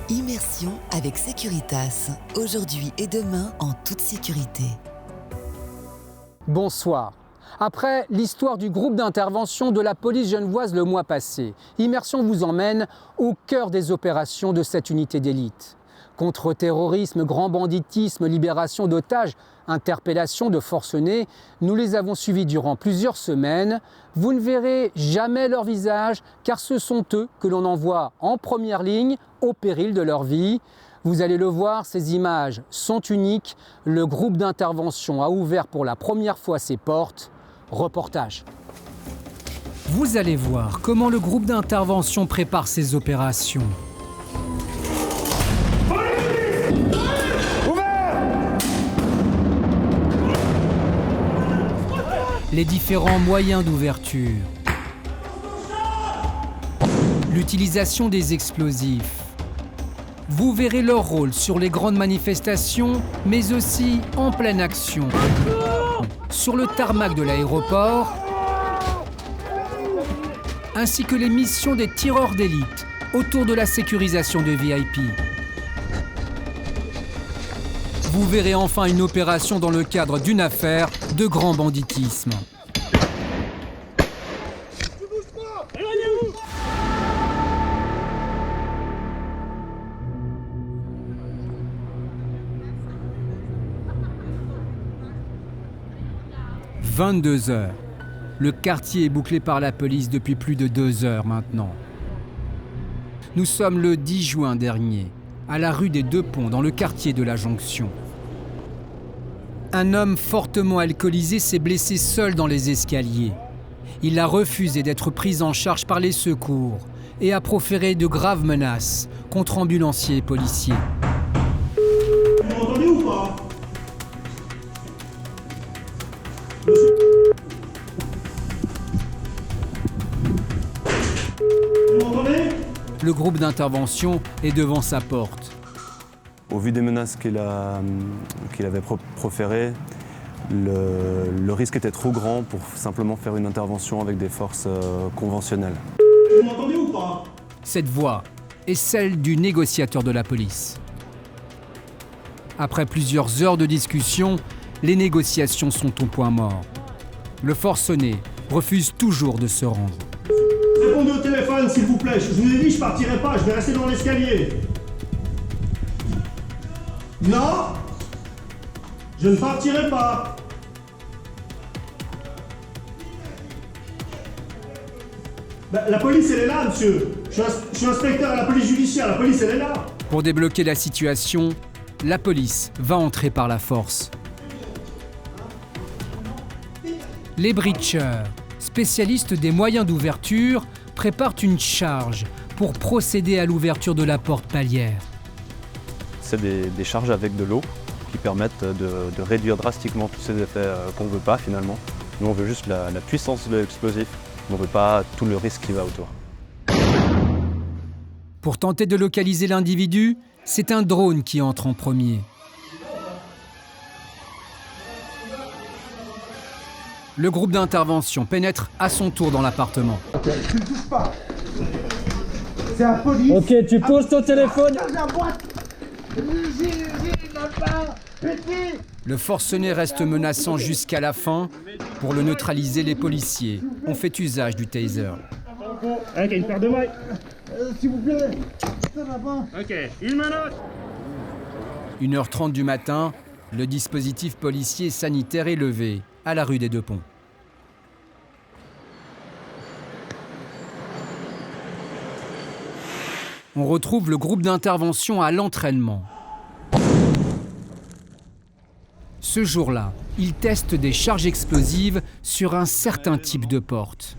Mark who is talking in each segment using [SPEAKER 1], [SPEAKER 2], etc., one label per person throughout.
[SPEAKER 1] Immersion avec Securitas, aujourd'hui et demain en toute sécurité.
[SPEAKER 2] Bonsoir. Après l'histoire du groupe d'intervention de la police genevoise le mois passé, Immersion vous emmène au cœur des opérations de cette unité d'élite. Contre-terrorisme, grand banditisme, libération d'otages, interpellation de forcenés, nous les avons suivis durant plusieurs semaines. Vous ne verrez jamais leur visage car ce sont eux que l'on envoie en première ligne au péril de leur vie. Vous allez le voir, ces images sont uniques. Le groupe d'intervention a ouvert pour la première fois ses portes. Reportage. Vous allez voir comment le groupe d'intervention prépare ses opérations. Les différents moyens d'ouverture, l'utilisation des explosifs. Vous verrez leur rôle sur les grandes manifestations, mais aussi en pleine action, sur le tarmac de l'aéroport, ainsi que les missions des tireurs d'élite autour de la sécurisation de VIP. Vous verrez enfin une opération dans le cadre d'une affaire de grand banditisme. « 22 heures. Le quartier est bouclé par la police depuis plus de 2 heures maintenant. Nous sommes le 10 juin dernier, à la rue des Deux Ponts, dans le quartier de la Jonction. Un homme fortement alcoolisé s'est blessé seul dans les escaliers. Il a refusé d'être pris en charge par les secours et a proféré de graves menaces contre ambulanciers et policiers.
[SPEAKER 3] Vous m'entendez ou pas ? Vous m'entendez ?
[SPEAKER 2] Le groupe d'intervention est devant sa porte.
[SPEAKER 4] Au vu des menaces qu'il avait proférées, le risque était trop grand pour simplement faire une intervention avec des forces conventionnelles.
[SPEAKER 3] Vous m'entendez ou pas ?
[SPEAKER 2] Cette voix est celle du négociateur de la police. Après plusieurs heures de discussion, les négociations sont au point mort. Le forcené refuse toujours de se rendre.
[SPEAKER 3] Répondez au téléphone, s'il vous plaît. Je vous ai dit, je partirai pas, je vais rester dans l'escalier. Non, je ne partirai pas. La police, elle est là, monsieur. Je suis inspecteur à la police judiciaire, la police, elle est là.
[SPEAKER 2] Pour débloquer la situation, la police va entrer par la force. Les breachers, spécialistes des moyens d'ouverture, préparent une charge pour procéder à l'ouverture de la porte palière.
[SPEAKER 4] C'est des charges avec de l'eau qui permettent de réduire drastiquement tous ces effets qu'on ne veut pas finalement. Nous on veut juste la puissance de l'explosif, on ne veut pas tout le risque qui va autour.
[SPEAKER 2] Pour tenter de localiser l'individu, c'est un drone qui entre en premier. Le groupe d'intervention pénètre à son tour dans l'appartement.
[SPEAKER 3] Tu ne touches pas. C'est la police.
[SPEAKER 2] Ok, tu poses ton téléphone.
[SPEAKER 3] La boîte.
[SPEAKER 2] Le forcené reste menaçant jusqu'à la fin. Pour le neutraliser, les policiers ont fait usage du taser.
[SPEAKER 3] Ok, une paire de mailles.
[SPEAKER 5] S'il vous plaît, ça va pas.
[SPEAKER 3] Ok, une manotte.
[SPEAKER 2] 1h30 du matin, le dispositif policier sanitaire est levé à la rue des Deux Ponts. On retrouve le groupe d'intervention à l'entraînement. Ce jour-là, ils testent des charges explosives sur un certain type de porte.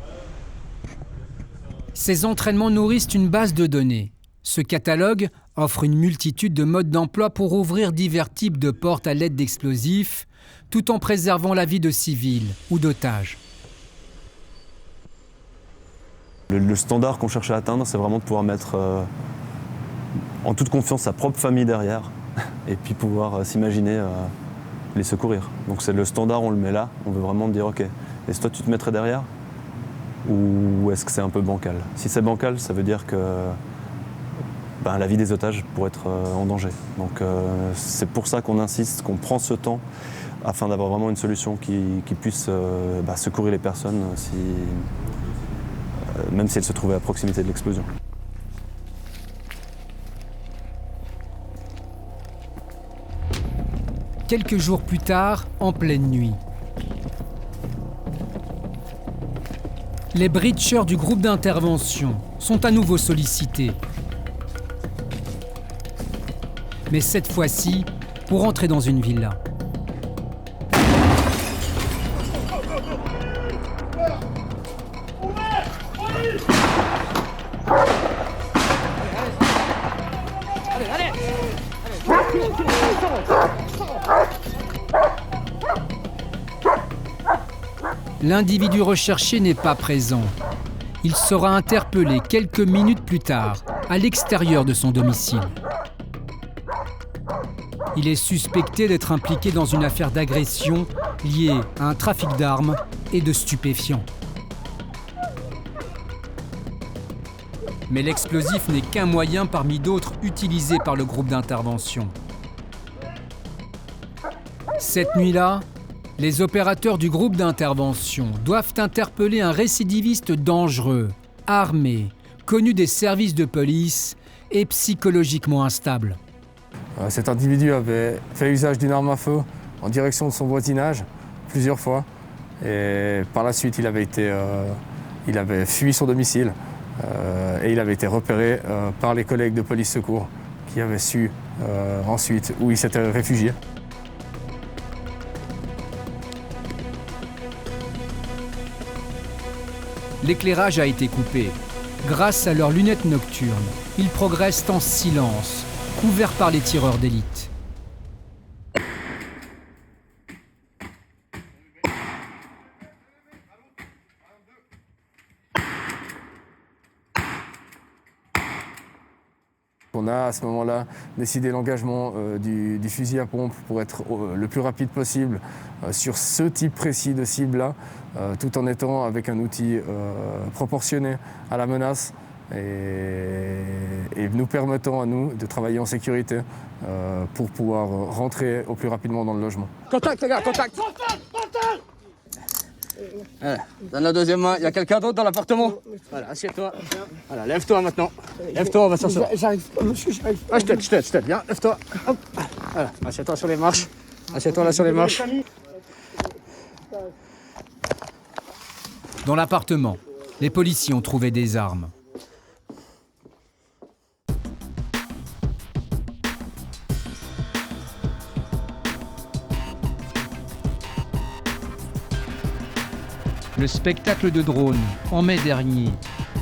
[SPEAKER 2] Ces entraînements nourrissent une base de données. Ce catalogue offre une multitude de modes d'emploi pour ouvrir divers types de portes à l'aide d'explosifs, tout en préservant la vie de civils ou d'otages.
[SPEAKER 4] Le standard qu'on cherche à atteindre, c'est vraiment de pouvoir mettre en toute confiance sa propre famille derrière et puis pouvoir s'imaginer les secourir. Donc c'est le standard, on le met là, on veut vraiment dire ok, est-ce que toi tu te mettrais derrière ou est-ce que c'est un peu bancal? Si c'est bancal, ça veut dire que la vie des otages pourrait être en danger. Donc c'est pour ça qu'on insiste, qu'on prend ce temps afin d'avoir vraiment une solution qui puisse secourir les personnes même si elles se trouvaient à proximité de l'explosion.
[SPEAKER 2] Quelques jours plus tard, en pleine nuit, les breachers du groupe d'intervention sont à nouveau sollicités. Mais cette fois-ci, pour entrer dans une villa. L'individu recherché n'est pas présent. Il sera interpellé quelques minutes plus tard, à l'extérieur de son domicile. Il est suspecté d'être impliqué dans une affaire d'agression liée à un trafic d'armes et de stupéfiants. Mais l'explosif n'est qu'un moyen parmi d'autres utilisés par le groupe d'intervention. Cette nuit-là, les opérateurs du groupe d'intervention doivent interpeller un récidiviste dangereux, armé, connu des services de police et psychologiquement instable.
[SPEAKER 6] Cet individu avait fait usage d'une arme à feu en direction de son voisinage plusieurs fois. Et par la suite, il avait fui son domicile et il avait été repéré par les collègues de police secours qui avaient su ensuite où il s'était réfugié.
[SPEAKER 2] L'éclairage a été coupé. Grâce à leurs lunettes nocturnes, ils progressent en silence, couverts par les tireurs d'élite.
[SPEAKER 6] On a à ce moment-là décidé l'engagement du fusil à pompe pour être le plus rapide possible sur ce type précis de cible-là, tout en étant avec un outil proportionné à la menace et nous permettant à nous de travailler en sécurité pour pouvoir rentrer au plus rapidement dans le logement.
[SPEAKER 7] Contact les gars, contact! Voilà, donne la deuxième main, il y a quelqu'un d'autre dans l'appartement? Voilà, assieds-toi. Voilà, lève-toi maintenant. Lève-toi, on va s'asseoir. J'arrive, monsieur, j'arrive. Ah, je t'aide, viens, lève-toi. Hop. Voilà, assieds-toi sur les marches. Assieds-toi là sur les marches.
[SPEAKER 2] Dans l'appartement, les policiers ont trouvé des armes. Le spectacle de drone, en mai dernier,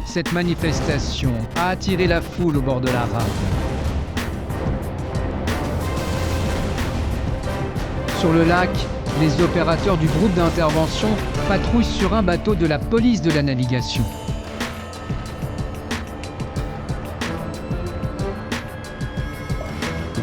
[SPEAKER 2] cette manifestation a attiré la foule au bord de la rade. Sur le lac, les opérateurs du groupe d'intervention patrouillent sur un bateau de la police de la navigation.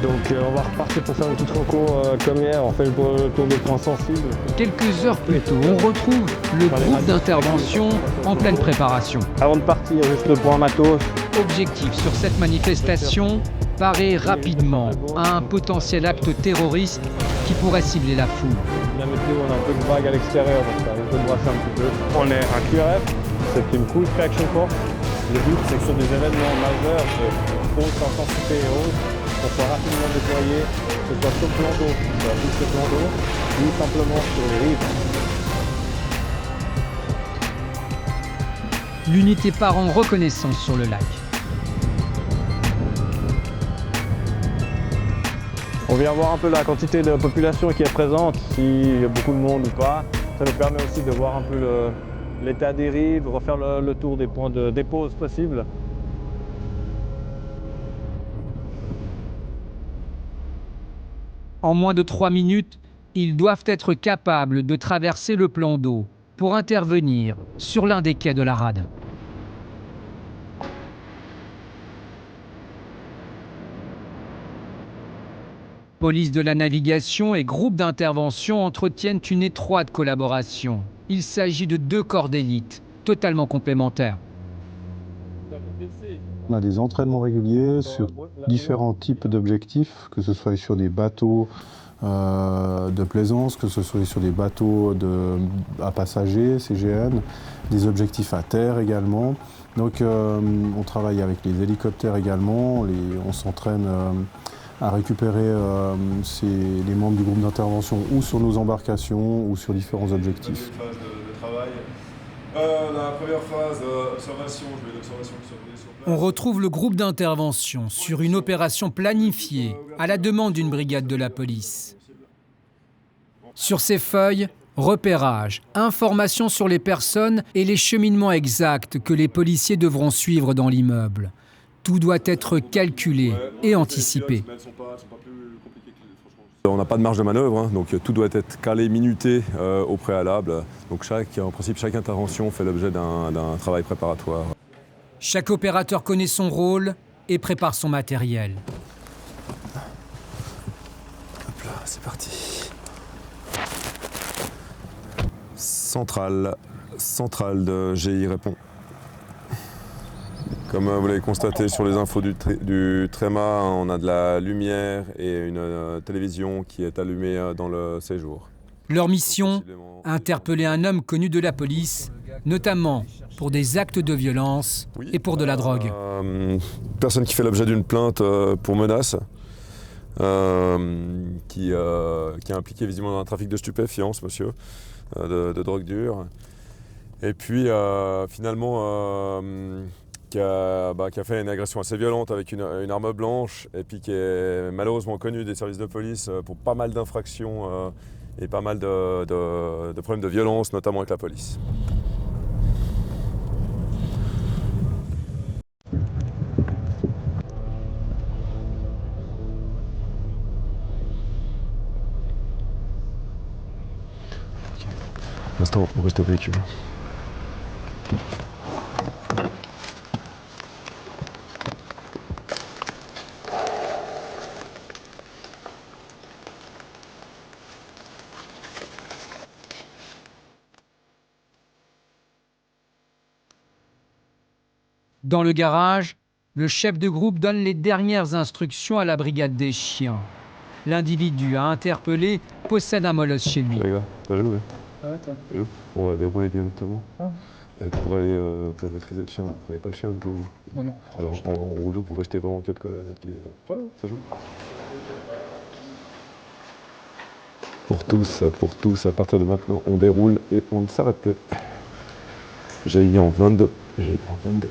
[SPEAKER 8] Donc on va repartir pour faire une petite reco comme hier, on fait le tour des points sensibles.
[SPEAKER 2] Quelques heures plus tôt, on retrouve le groupe d'intervention en pleine préparation.
[SPEAKER 8] Avant de partir, juste le point matos.
[SPEAKER 2] Objectif sur cette manifestation, parer rapidement à un potentiel acte terroriste qui pourrait cibler la foule.
[SPEAKER 8] La météo, on a un peu de vague à l'extérieur, donc ça risque de brasser un petit peu. On est un QRF, c'est une Quick Reaction Force. Le but, c'est que sur des événements majeurs de haute intensité et haute, qu'on soit rapidement déployé, que ce soit sur le plan d'eau, sur la piste de plan d'eau, ou simplement sur les rives.
[SPEAKER 2] L'unité part en reconnaissance sur le lac.
[SPEAKER 8] On vient voir un peu la quantité de population qui est présente, s'il y a beaucoup de monde ou pas. Ça nous permet aussi de voir un peu l'état des rives, refaire le tour des points de dépose possibles.
[SPEAKER 2] En moins de 3 minutes, ils doivent être capables de traverser le plan d'eau pour intervenir sur l'un des quais de la rade. Police de la navigation et groupe d'intervention entretiennent une étroite collaboration. Il s'agit de 2 corps d'élite, totalement complémentaires.
[SPEAKER 9] On a des entraînements réguliers sur différents types d'objectifs, que ce soit sur des bateaux de plaisance, que ce soit sur des bateaux à passagers, CGN, des objectifs à terre également. Donc on travaille avec les hélicoptères également, on s'entraîne à récupérer les membres du groupe d'intervention ou sur nos embarcations ou sur différents objectifs.
[SPEAKER 10] La première phase, observation, je vais l'observation qui surveille sur place.
[SPEAKER 2] On retrouve le groupe d'intervention sur une opération planifiée à la demande d'une brigade de la police. Sur ces feuilles, repérage, informations sur les personnes et les cheminements exacts que les policiers devront suivre dans l'immeuble. Tout doit être calculé et anticipé.
[SPEAKER 10] On n'a pas de marge de manœuvre, hein, donc tout doit être calé, minuté au préalable. Donc en principe, chaque intervention fait l'objet d'un travail préparatoire.
[SPEAKER 2] Chaque opérateur connaît son rôle et prépare son matériel.
[SPEAKER 10] Hop là, c'est parti. Centrale de GI répond. Comme vous l'avez constaté sur les infos du tréma, on a de la lumière et une télévision qui est allumée dans le séjour.
[SPEAKER 2] Leur mission, interpeller un homme connu de la police, notamment pour des actes de violence et pour de la drogue.
[SPEAKER 10] Personne qui fait l'objet d'une plainte pour menace, qui est impliqué visiblement dans un trafic de stupéfiants, ce monsieur, de drogue dure. Et puis finalement... Qui a fait une agression assez violente avec une arme blanche et puis qui est malheureusement connu des services de police pour pas mal d'infractions et pas mal de problèmes de violence, notamment avec la police. L'instant, on reste au véhicule.
[SPEAKER 2] Dans le garage, le chef de groupe donne les dernières instructions à la brigade des chiens. L'individu à interpeller possède un molosse chez lui.
[SPEAKER 10] Les gars, t'as joué?
[SPEAKER 5] Ouais, toi.
[SPEAKER 10] On va dérouler directement. Pour aller maîtriser le chien, vous n'avez pas le chien vous...
[SPEAKER 5] Oh non.
[SPEAKER 10] Alors en rouleau, vous restez vraiment 4 colonnes. Voilà, ça joue. Pour tous, à partir de maintenant, on déroule et on ne s'arrête plus. GI en 22. GI en 22.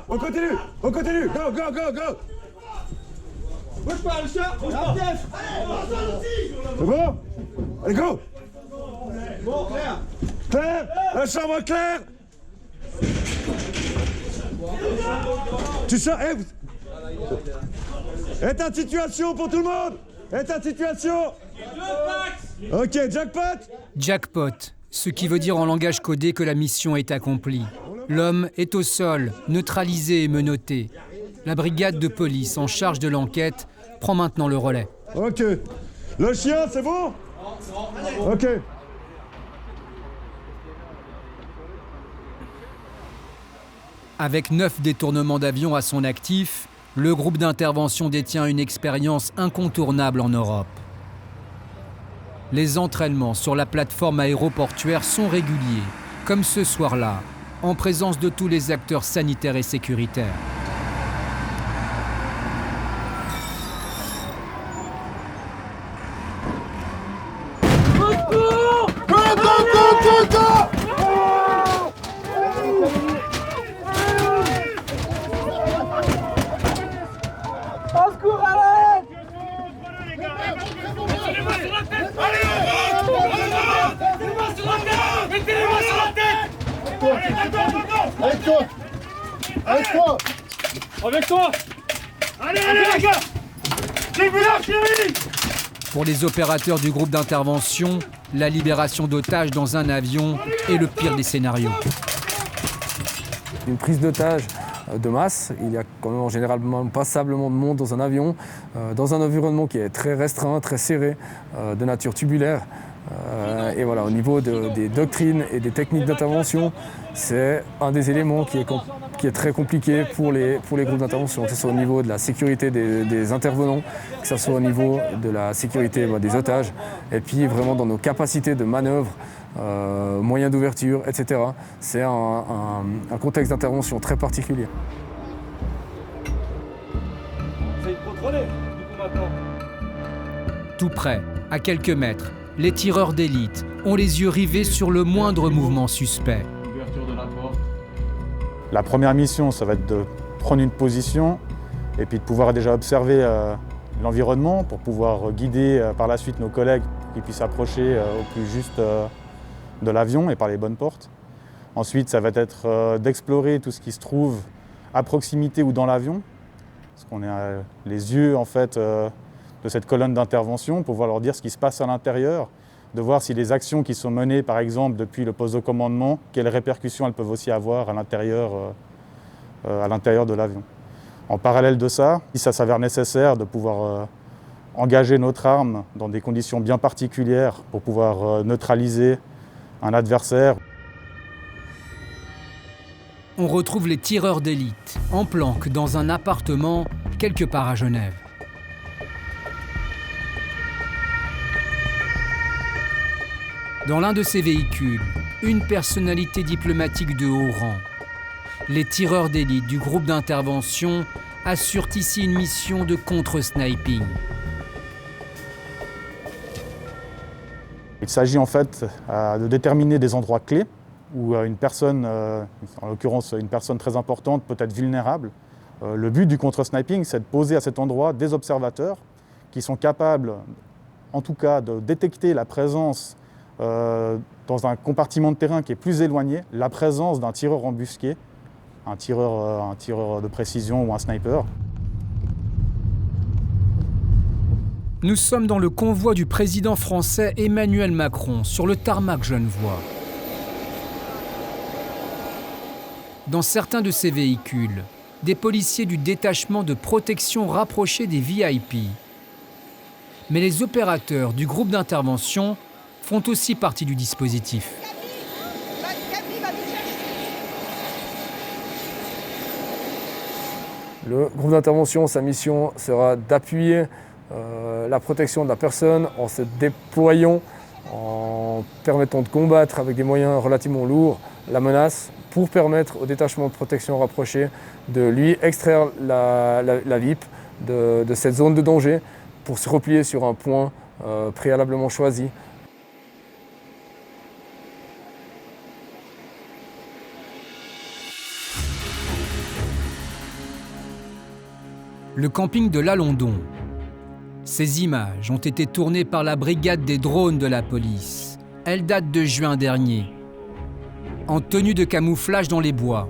[SPEAKER 10] On continue, go.
[SPEAKER 5] Bouge pas, le chien, bouge pas.
[SPEAKER 10] C'est bon? Allez, go.
[SPEAKER 5] Bon, Claire.
[SPEAKER 10] Claire, la chambre Claire. Tu sors, état de situation pour tout le monde. État de situation. Ok, jackpot.
[SPEAKER 2] Jackpot, ce qui veut dire en langage codé que la mission est accomplie. L'homme est au sol, neutralisé et menotté. La brigade de police en charge de l'enquête prend maintenant le relais.
[SPEAKER 10] Ok. Le chien, c'est bon? Ok.
[SPEAKER 2] Avec 9 détournements d'avion à son actif, Le groupe d'intervention détient une expérience incontournable en Europe. Les entraînements sur la plateforme aéroportuaire sont réguliers, comme ce soir-là, en présence de tous les acteurs sanitaires et sécuritaires.
[SPEAKER 3] Avec toi. Allez, les gars. Les villages, chérie.
[SPEAKER 2] Pour les opérateurs du groupe d'intervention, la libération d'otages dans un avion est le pire des scénarios.
[SPEAKER 6] Une prise d'otage de masse, il y a quand même généralement passablement de monde dans un avion, dans un environnement qui est très restreint, très serré, de nature tubulaire. Et voilà, au niveau des doctrines et des techniques d'intervention, c'est un des éléments qui est très compliqué pour les groupes d'intervention, que ce soit au niveau de la sécurité des intervenants, que ce soit au niveau de la sécurité des otages, et puis vraiment dans nos capacités de manœuvre, moyens d'ouverture, etc. C'est un contexte d'intervention très particulier.
[SPEAKER 3] Essayez de contrôler, du coup maintenant.
[SPEAKER 2] Tout près, à quelques mètres, les tireurs d'élite ont les yeux rivés sur le moindre mouvement suspect.
[SPEAKER 3] Ouverture de la porte.
[SPEAKER 9] La première mission, ça va être de prendre une position et puis de pouvoir déjà observer l'environnement pour pouvoir guider par la suite nos collègues qui puissent s'approcher au plus juste de l'avion et par les bonnes portes. Ensuite, ça va être d'explorer tout ce qui se trouve à proximité ou dans l'avion, parce qu'on a les yeux en fait de cette colonne d'intervention pour pouvoir leur dire ce qui se passe à l'intérieur, de voir si les actions qui sont menées, par exemple, depuis le poste de commandement, quelles répercussions elles peuvent aussi avoir à l'intérieur de l'avion. En parallèle de ça, si ça s'avère nécessaire de pouvoir engager notre arme dans des conditions bien particulières pour pouvoir neutraliser un adversaire.
[SPEAKER 2] On retrouve les tireurs d'élite en planque dans un appartement quelque part à Genève. Dans l'un de ces véhicules, une personnalité diplomatique de haut rang. Les tireurs d'élite du groupe d'intervention assurent ici une mission de contre-sniping.
[SPEAKER 9] Il s'agit en fait de déterminer des endroits clés où une personne, en l'occurrence une personne très importante, peut être vulnérable. Le but du contre-sniping, c'est de poser à cet endroit des observateurs qui sont capables, en tout cas, de détecter la présence dans un compartiment de terrain qui est plus éloigné, la présence d'un tireur embusqué, un tireur de précision ou un sniper.
[SPEAKER 2] Nous sommes dans le convoi du président français Emmanuel Macron sur le tarmac genevois. Dans certains de ces véhicules, des policiers du détachement de protection rapproché des VIP. Mais les opérateurs du groupe d'intervention font aussi partie du dispositif.
[SPEAKER 6] Le groupe d'intervention, sa mission sera d'appuyer la protection de la personne en se déployant, en permettant de combattre avec des moyens relativement lourds la menace pour permettre au détachement de protection rapproché de lui extraire la VIP de cette zone de danger pour se replier sur un point préalablement choisi.
[SPEAKER 2] Le camping de Lalondon. Ces images ont été tournées par la brigade des drones de la police. Elles datent de juin dernier. En tenue de camouflage dans les bois,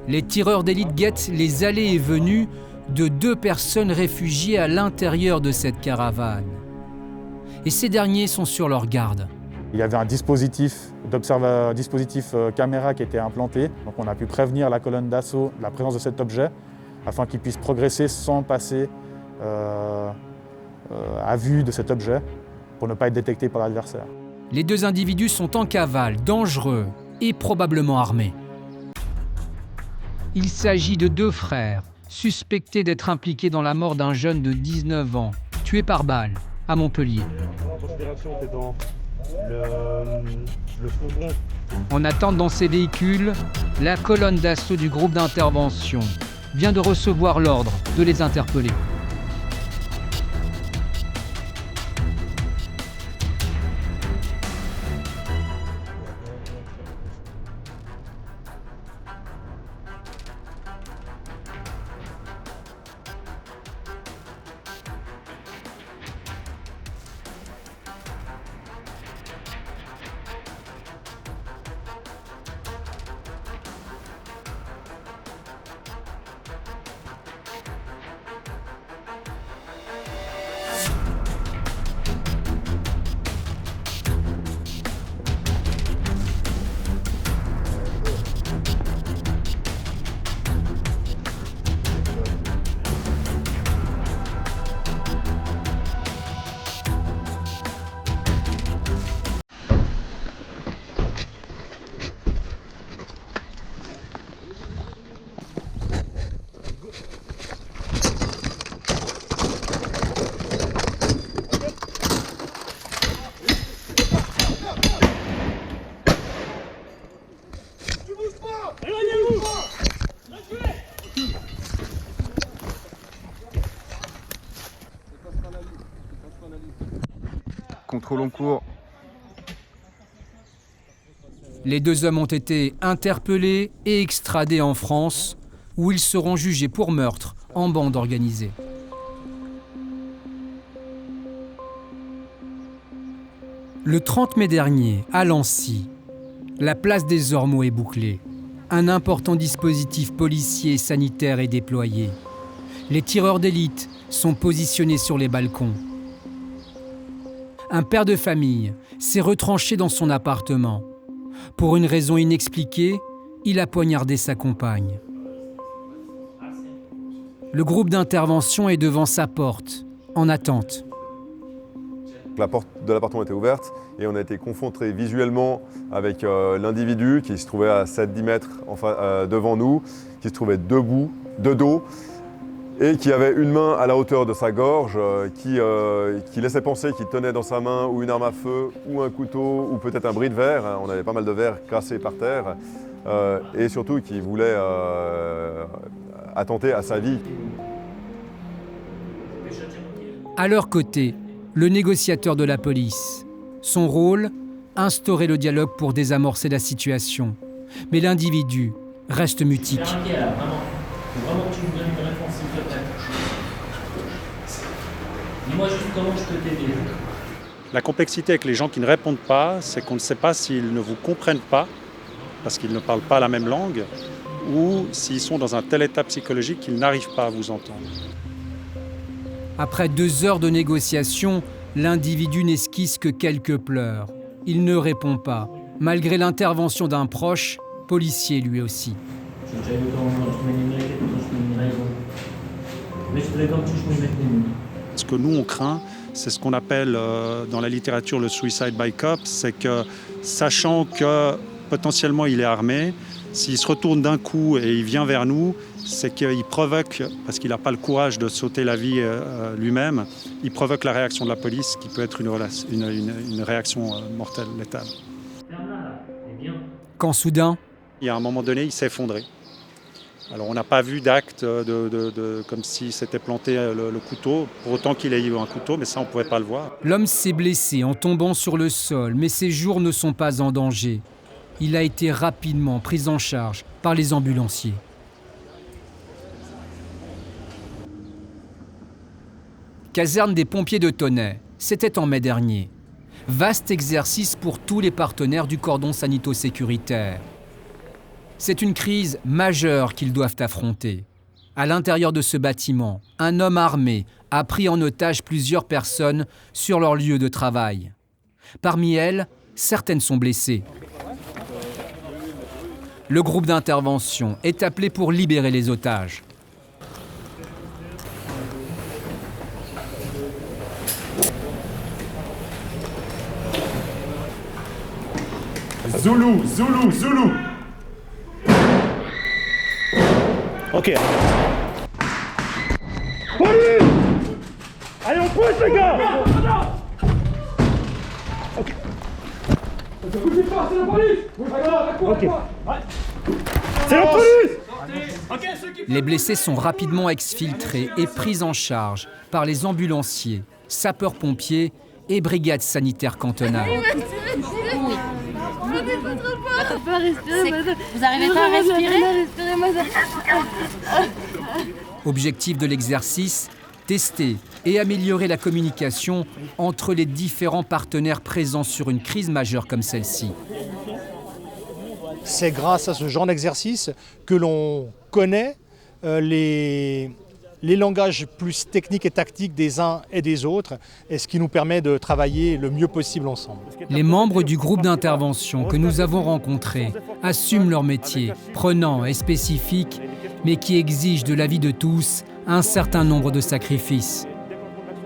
[SPEAKER 2] les tireurs d'élite guettent les allées et venues de 2 personnes réfugiées à l'intérieur de cette caravane. Et ces derniers sont sur leur garde.
[SPEAKER 9] Il y avait un dispositif caméra qui était implanté, donc on a pu prévenir la colonne d'assaut de la présence de cet objet afin qu'il puisse progresser sans passer à vue de cet objet pour ne pas être détecté par l'adversaire.
[SPEAKER 2] Les 2 individus sont en cavale, dangereux et probablement armés. Il s'agit de 2 frères, suspecté d'être impliqué dans la mort d'un jeune de 19 ans, tué par balle, à Montpellier. En attente dans ses véhicules, la colonne d'assaut du groupe d'intervention vient de recevoir l'ordre de les interpeller.
[SPEAKER 11] Contrôle en cours.
[SPEAKER 2] Les deux hommes ont été interpellés et extradés en France, où ils seront jugés pour meurtre en bande organisée. Le 30 mai dernier, à Lancy, la place des Ormeaux est bouclée. Un important dispositif policier et sanitaire est déployé. Les tireurs d'élite sont positionnés sur les balcons. Un père de famille s'est retranché dans son appartement. Pour une raison inexpliquée, il a poignardé sa compagne. Le groupe d'intervention est devant sa porte, en attente.
[SPEAKER 10] La porte de l'appartement était ouverte et on a été confronté visuellement avec l'individu qui se trouvait à 7-10 mètres devant nous, qui se trouvait debout, de dos, et qui avait une main à la hauteur de sa gorge, qui laissait penser qu'il tenait dans sa main ou une arme à feu, ou un couteau, ou peut-être un bris de verre. On avait pas mal de verres cassés par terre, et surtout qui voulait attenter à sa vie.
[SPEAKER 2] À leur côté, le négociateur de la police. Son rôle, instaurer le dialogue pour désamorcer la situation. Mais l'individu reste mutique.
[SPEAKER 12] Vraiment que tu me donnes une réponse, s'il te plaît. Dis-moi juste comment je peux t'aider.
[SPEAKER 13] La complexité avec les gens qui ne répondent pas, c'est qu'on ne sait pas s'ils ne vous comprennent pas, parce qu'ils ne parlent pas la même langue, ou s'ils sont dans un tel état psychologique qu'ils n'arrivent pas à vous entendre.
[SPEAKER 2] Après 2 heures de négociation, l'individu n'esquisse que quelques pleurs. Il ne répond pas, malgré l'intervention d'un proche, policier lui aussi.
[SPEAKER 13] Ce que nous on craint, c'est ce qu'on appelle dans la littérature le suicide by cop, c'est que sachant que potentiellement il est armé, s'il se retourne d'un coup et il vient vers nous, c'est qu'il provoque, parce qu'il n'a pas le courage de sauter la vie lui-même, il provoque la réaction de la police qui peut être une réaction mortelle, létale.
[SPEAKER 2] Quand soudain,
[SPEAKER 13] il y a un moment donné, il s'est effondré. Alors on n'a pas vu d'acte comme s'il s'était planté le couteau, pour autant qu'il ait eu un couteau, mais ça on ne pouvait pas le voir.
[SPEAKER 2] L'homme s'est blessé en tombant sur le sol, mais ses jours ne sont pas en danger. Il a été rapidement pris en charge par les ambulanciers. Caserne des pompiers de Tonnay, c'était en mai dernier. Vaste exercice pour tous les partenaires du cordon sanito-sécuritaire. C'est une crise majeure qu'ils doivent affronter. À l'intérieur de ce bâtiment, un homme armé a pris en otage plusieurs personnes sur leur lieu de travail. Parmi elles, certaines sont blessées. Le groupe d'intervention est appelé pour libérer les otages.
[SPEAKER 3] Zoulou, Zoulou, Zoulou.
[SPEAKER 14] Ok.
[SPEAKER 3] les gars. Ok.
[SPEAKER 5] Bougez pas, c'est la police.
[SPEAKER 3] Ok. C'est la police.
[SPEAKER 2] Les blessés sont rapidement exfiltrés et pris en charge par les ambulanciers, sapeurs-pompiers et brigades sanitaires cantonales.
[SPEAKER 14] Vous n'arrivez pas à respirer?
[SPEAKER 2] Objectif de l'exercice, tester et améliorer la communication entre les différents partenaires présents sur une crise majeure comme celle-ci.
[SPEAKER 15] C'est grâce à ce genre d'exercice que l'on connaît les langages plus techniques et tactiques des uns et des autres, et ce qui nous permet de travailler le mieux possible ensemble.
[SPEAKER 2] Les membres du groupe d'intervention que nous avons rencontrés assument leur métier, prenant et spécifique, mais qui exige de la vie de tous un certain nombre de sacrifices.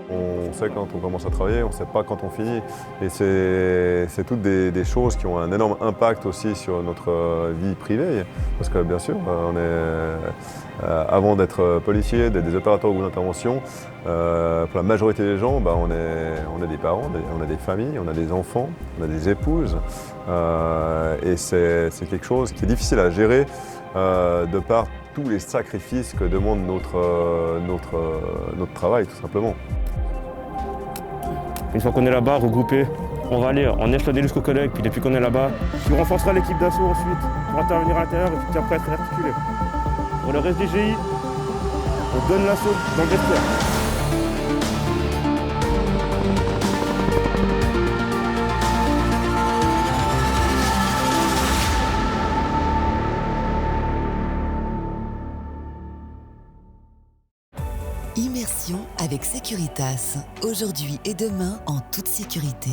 [SPEAKER 10] On sait quand on commence à travailler, on ne sait pas quand on finit. Et c'est toutes des choses qui ont un énorme impact aussi sur notre vie privée. Parce que bien sûr, avant d'être policier, d'être des opérateurs au groupe d'intervention, pour la majorité des gens, on est des parents, on a des familles, on a des enfants, on a des épouses. Et c'est quelque chose qui est difficile à gérer de par tous les sacrifices que demande notre travail, tout simplement.
[SPEAKER 8] Une fois qu'on est là-bas, regroupé, on va aller en échelonner jusqu'aux collègues, puis depuis qu'on est là-bas, on renforcera l'équipe d'assaut ensuite pour intervenir à l'intérieur et puis après être articulé. Pour le reste des GI, on donne l'assaut dans le vestiaire.
[SPEAKER 1] Immersion avec Securitas, aujourd'hui et demain en toute sécurité.